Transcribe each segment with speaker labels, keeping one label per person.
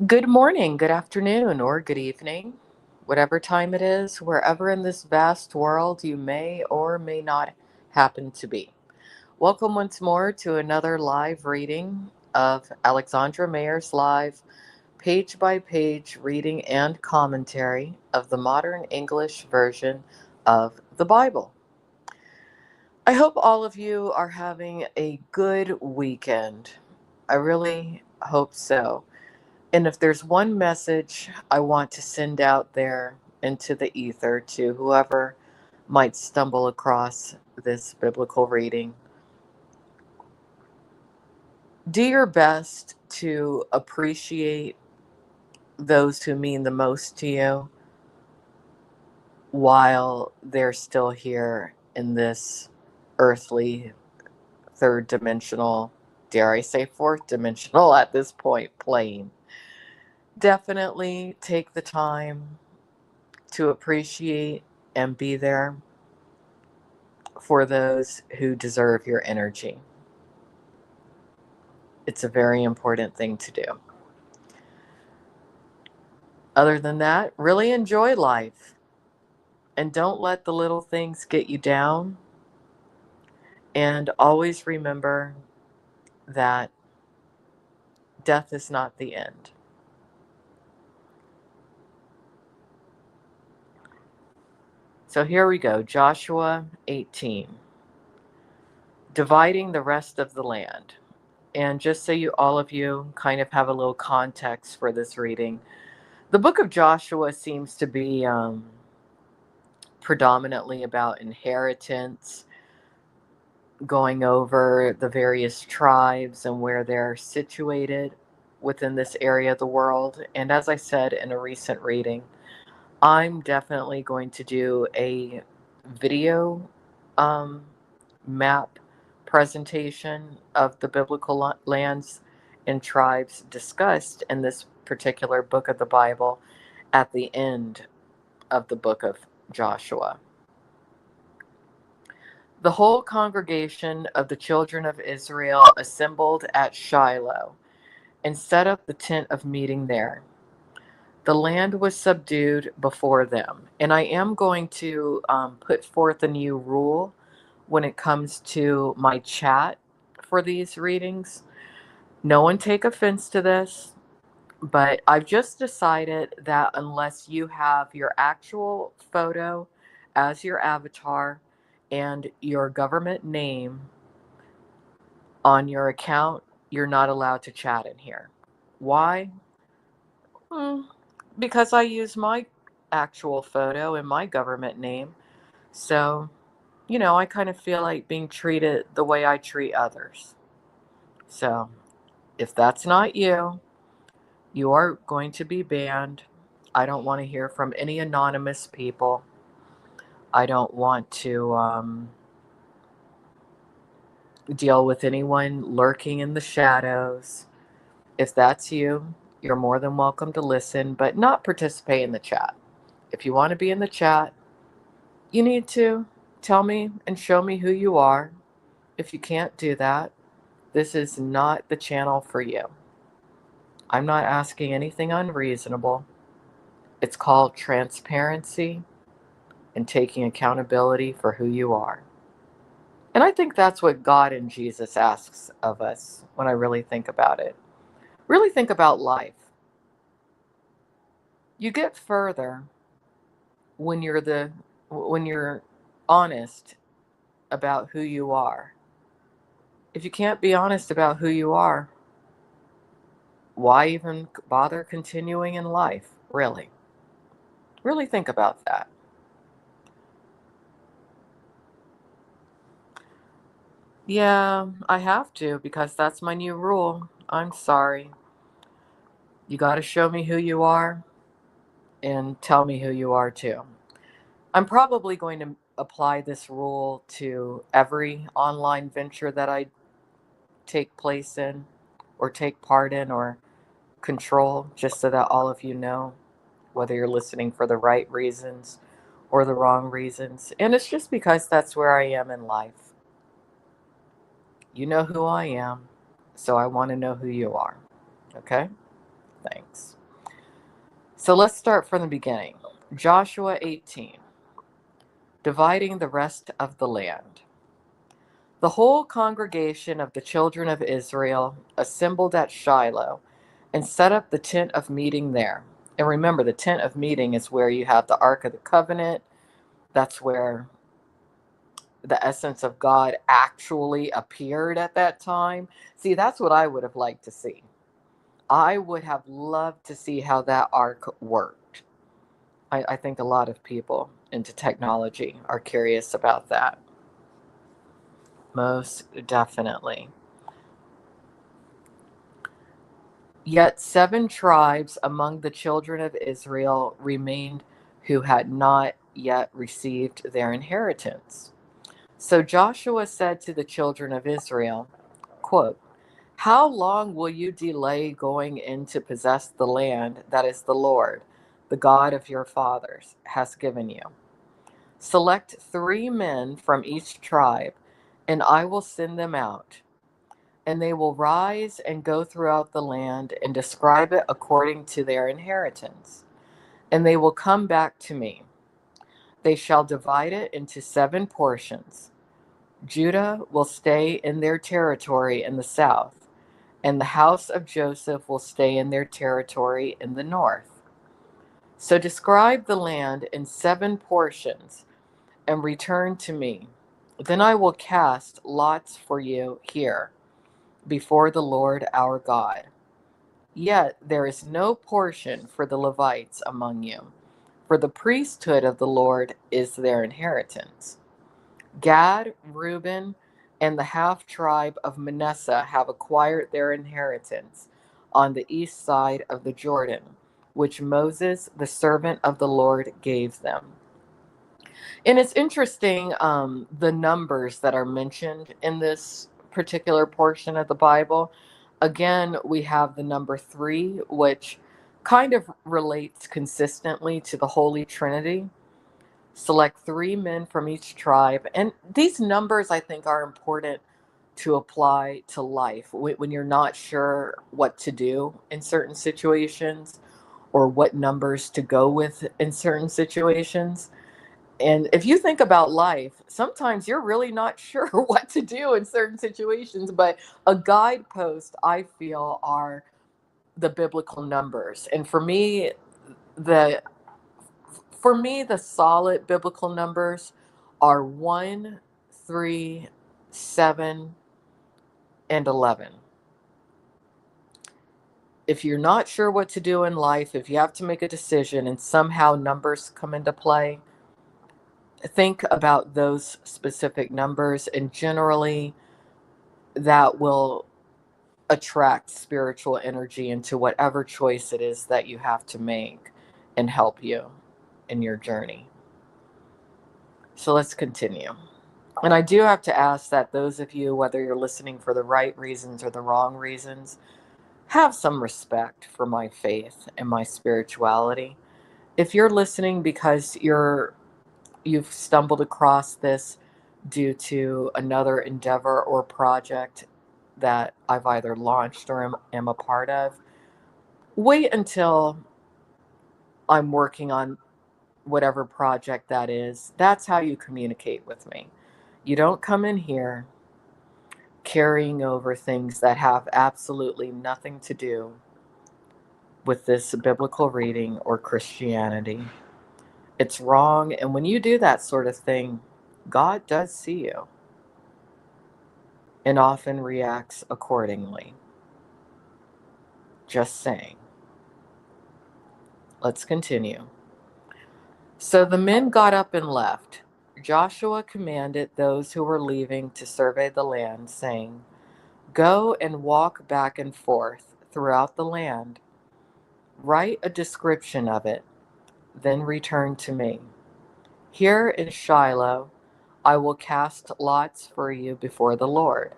Speaker 1: Good morning, good afternoon, or good evening, whatever time it is, wherever in this vast world you may or may not happen to be. Welcome once more to another live reading of Alexandra Mayers Live, page by page reading and commentary of the modern English version of the Bible. I hope all of you are having a good weekend. I really hope so. And if there's one message I want to send out there into the ether to whoever might stumble across this biblical reading, do your best to appreciate those who mean the most to you while they're still here in this earthly, third dimensional, dare I say fourth dimensional at this point, plane. Definitely take the time to appreciate and be there for those who deserve your energy. It's a very important thing to do. Other than that, really enjoy life and don't let the little things get you down. And always remember that death is not the end. So here we go, Joshua 18, dividing the rest of the land. And just so you all of you kind of have a little context for this reading, the book of Joshua seems to be predominantly about inheritance, going over the various tribes and where they're situated within this area of the world. And as I said in a recent reading, I'm definitely going to do a video um, map presentation of the biblical lands and tribes discussed in this particular book of the Bible at the end of the book of Joshua. The whole congregation of the children of Israel assembled at Shiloh and set up the tent of meeting there. The land was subdued before them. And I am going to put forth a new rule when it comes to my chat for these readings. No one take offense to this, but I've just decided that unless you have your actual photo as your avatar and your government name on your account, you're not allowed to chat in here. Why? Hmm, because I use my actual photo and my government name. So, I kind of feel like being treated the way I treat others. So, if that's not you, you are going to be banned. I don't want to hear from any anonymous people. I don't want to deal with anyone lurking in the shadows. If that's you, you're more than welcome to listen, but not participate in the chat. If you want to be in the chat, you need to tell me and show me who you are. If you can't do that, this is not the channel for you. I'm not asking anything unreasonable. It's called transparency and taking accountability for who you are. And I think that's what God and Jesus asks of us when I really think about it. Really think about life. You get further when you're honest about who you are. If you can't be honest about who you are, why even bother continuing in life, really? Really think about that. Yeah, I have to because that's my new rule. I'm sorry. You got to show me who you are and tell me who you are too. I'm probably going to apply this rule to every online venture that I take place in or take part in or control, just so that all of you know whether you're listening for the right reasons or the wrong reasons. And it's just because that's where I am in life. You know who I am, so I want to know who you are. Okay? Thanks. So let's start from the beginning. Joshua 18, dividing the rest of the land. The whole congregation of the children of Israel assembled at Shiloh and set up the tent of meeting there. And remember, the tent of meeting is where you have the Ark of the Covenant. That's where the essence of God actually appeared at that time. See, that's what I would have liked to see. I would have loved to see how that ark worked. I think a lot of people into technology are curious about that. Most definitely. Yet 7 tribes among the children of Israel remained who had not yet received their inheritance. So Joshua said to the children of Israel, quote, "How long will you delay going in to possess the land that is the Lord, the God of your fathers, has given you? Select 3 men from each tribe, and I will send them out. And they will rise and go throughout the land and describe it according to their inheritance. And they will come back to me. They shall divide it into 7 portions. Judah will stay in their territory in the south, and the house of Joseph will stay in their territory in the north. So describe the land in 7 portions and return to me. Then I will cast lots for you here before the Lord our God. Yet there is no portion for the Levites among you, for the priesthood of the Lord is their inheritance. Gad, Reuben, and the half tribe of Manasseh have acquired their inheritance on the east side of the Jordan, which Moses, the servant of the Lord, gave them." And it's interesting, the numbers that are mentioned in this particular portion of the Bible. Again, we have the number 3, which kind of relates consistently to the Holy Trinity. Select 3 men from each tribe. And these numbers, I think, are important to apply to life when you're not sure what to do in certain situations or what numbers to go with in certain situations. And if you think about life, sometimes you're really not sure what to do in certain situations, but a guidepost, I feel, are the biblical numbers. And the for me, the solid biblical numbers are 1, 3, 7, and 11. If you're not sure what to do in life, if you have to make a decision and somehow numbers come into play, think about those specific numbers, and generally that will attract spiritual energy into whatever choice it is that you have to make and help you in your journey. So let's continue. And I do have to ask that those of you, whether you're listening for the right reasons or the wrong reasons, have some respect for my faith and my spirituality. If you're listening because you've stumbled across this due to another endeavor or project that I've either launched or am a part of, wait until I'm working on whatever project that is. That's how you communicate with me. You don't come in here carrying over things that have absolutely nothing to do with this biblical reading or Christianity. It's wrong. And when you do that sort of thing, God does see you and often reacts accordingly. Just saying. Let's continue. So the men got up and left. Joshua commanded those who were leaving to survey the land, saying, "Go and walk back and forth throughout the land. Write a description of it, then return to me. Here in Shiloh, I will cast lots for you before the Lord."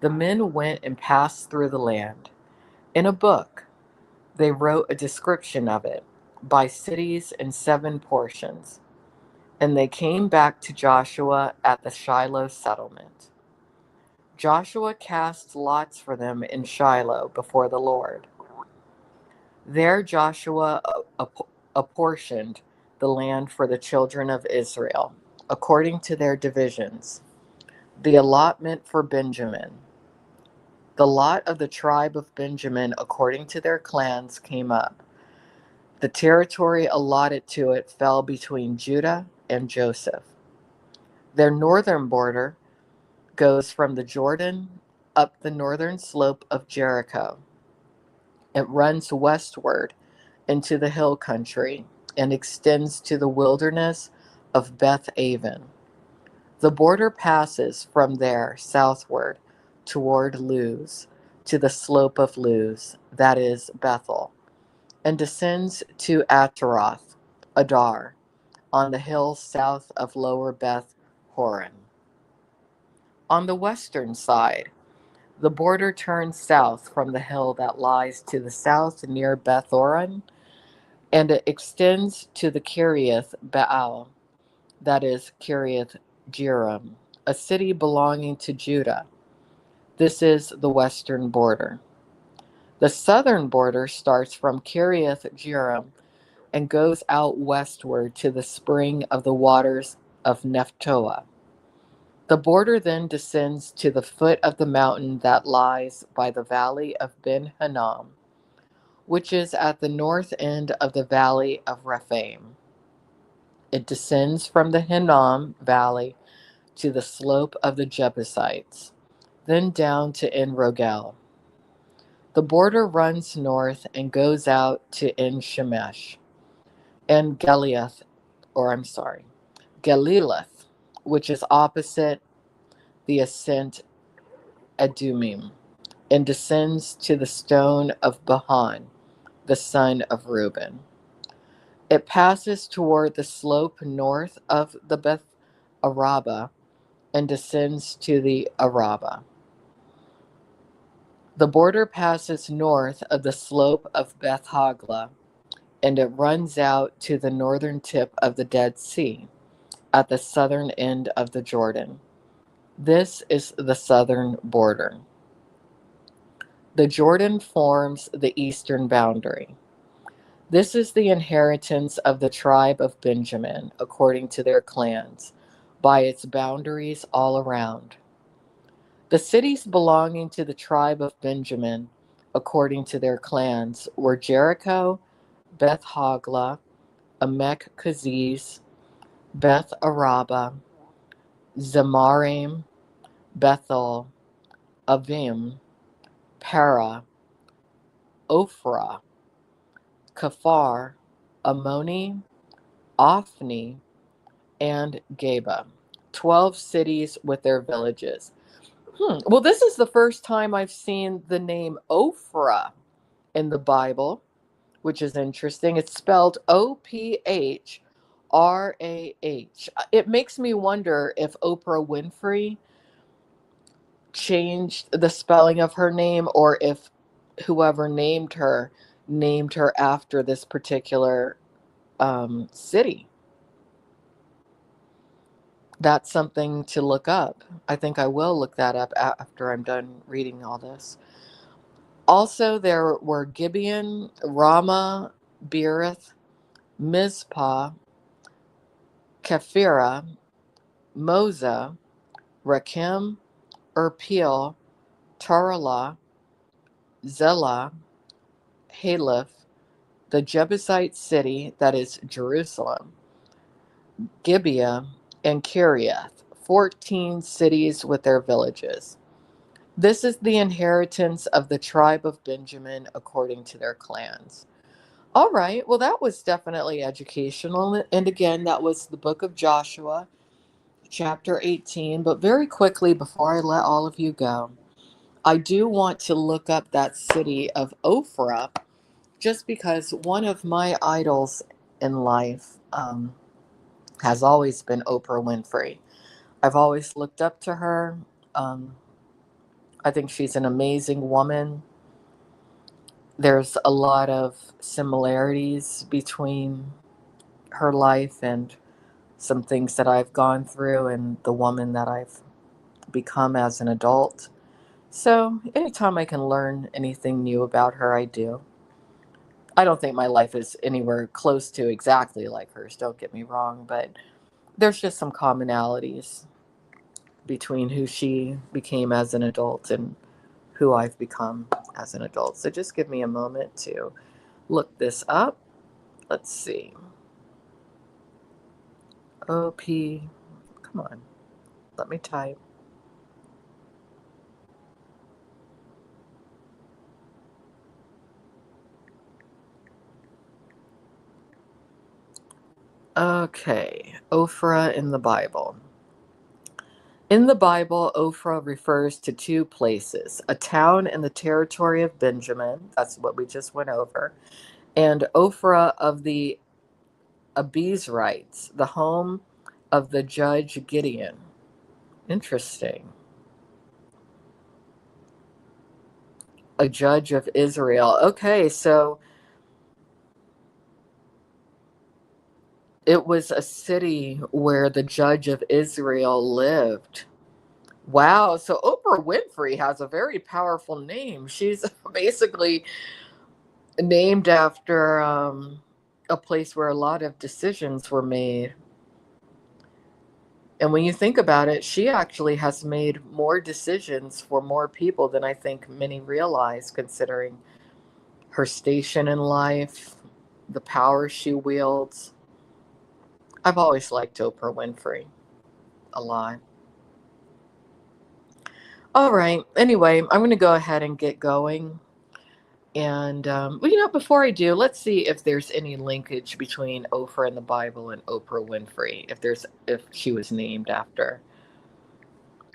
Speaker 1: The men went and passed through the land. In a book, they wrote a description of it by cities in 7 portions. And they came back to Joshua at the Shiloh settlement. Joshua cast lots for them in Shiloh before the Lord. There Joshua apportioned the land for the children of Israel, according to their divisions. The allotment for Benjamin. The lot of the tribe of Benjamin, according to their clans, came up. The territory allotted to it fell between Judah and Joseph. Their northern border goes from the Jordan up the northern slope of Jericho. It runs westward into the hill country and extends to the wilderness of Beth Aven. The border passes from there southward toward Luz, to the slope of Luz, that is Bethel, and descends to Ataroth, Adar, on the hill south of Lower Beth Horon. On the western side, the border turns south from the hill that lies to the south near Beth Horon, and it extends to the Kiriath Baal, that is Kiriath Jearim, a city belonging to Judah. This is the western border. The southern border starts from Kiriath Jearim and goes out westward to the spring of the waters of Nephtoah. The border then descends to the foot of the mountain that lies by the valley of Ben Hinnom, which is at the north end of the valley of Rephaim. It descends from the Hinnom valley to the slope of the Jebusites, then down to En Rogel. The border runs north and goes out to En Shemesh and Galilath, which is opposite the ascent Adumim, and descends to the stone of Bahan, the son of Reuben. It passes toward the slope north of the Beth Araba and descends to the Araba. The border passes north of the slope of Beth Hagla, and it runs out to the northern tip of the Dead Sea, at the southern end of the Jordan. This is the southern border. The Jordan forms the eastern boundary. This is the inheritance of the tribe of Benjamin, according to their clans, by its boundaries all around. The cities belonging to the tribe of Benjamin, according to their clans, were Jericho, Beth Hagla, Amek Kaziz, Beth Araba, Zemarim, Bethel, Avim, Para, Ophrah, Kafar, Ammoni, Ophni, and Geba. 12 cities with their villages. Well, this is the first time I've seen the name Ophrah in the Bible, which is interesting. It's spelled Ophrah. It makes me wonder if Oprah Winfrey changed the spelling of her name, or if whoever named her after this particular city. That's something to look up. I think I will look that up after I'm done reading all this. Also, there were Gibeon, Ramah, Beerith, Mizpah, Kephirah, Moza, Rakim, Erpil, Taralah, Zelah, Haleth, the Jebusite city, that is Jerusalem, Gibeah, and Kiriath, 14 cities with their villages. This is the inheritance of the tribe of Benjamin according to their clans. All right, well, that was definitely educational. And again, that was the book of Joshua, chapter 18. But very quickly, before I let all of you go, I do want to look up that city of Ophrah, just because one of my idols in life has always been Oprah Winfrey. I've always looked up to her. Um, I think she's an amazing woman. There's a lot of similarities between her life and some things that I've gone through and the woman that I've become as an adult. So anytime I can learn anything new about her, I do. I don't think my life is anywhere close to exactly like hers, don't get me wrong, but there's just some commonalities between who she became as an adult and who I've become as an adult. So just give me a moment to look this up. Let's see. OP. Come on. Let me type. Okay. Ophrah in the Bible. In the Bible, Ophrah refers to two places: a town in the territory of Benjamin, that's what we just went over, and Ophrah of the Abiezrites, the home of the judge Gideon. Interesting. A judge of Israel. Okay, so it was a city where the judge of Israel lived. Wow, so Oprah Winfrey has a very powerful name. She's basically named after a place where a lot of decisions were made. And when you think about it, she actually has made more decisions for more people than I think many realize, considering her station in life, the power she wields. I've always liked Oprah Winfrey a lot. All right. Anyway, I'm going to go ahead and get going. And well, before I do, let's see if there's any linkage between Oprah in the Bible and Oprah Winfrey. If she was named after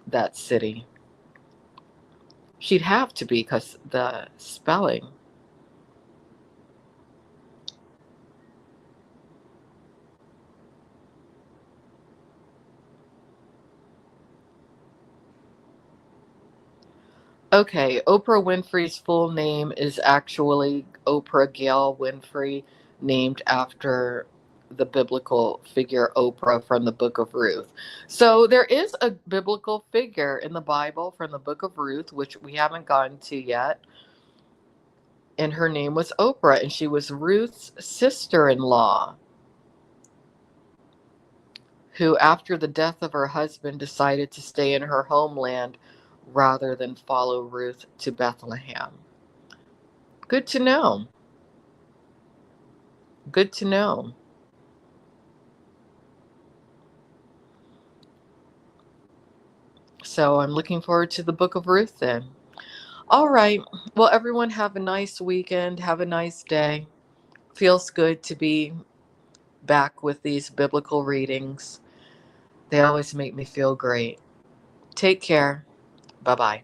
Speaker 1: that city, she'd have to be because the spelling. Okay, Oprah Winfrey's full name is actually Oprah Gail Winfrey, named after the biblical figure Oprah from the book of Ruth. So there is a biblical figure in the Bible from the book of Ruth, which we haven't gotten to yet. And her name was Oprah, and she was Ruth's sister in law, who, after the death of her husband, decided to stay in her homeland rather than follow Ruth to Bethlehem. Good to know. Good to know. So I'm looking forward to the book of Ruth then. All right. Well, everyone, have a nice weekend. Have a nice day. Feels good to be back with these biblical readings. They always make me feel great. Take care. Bye bye.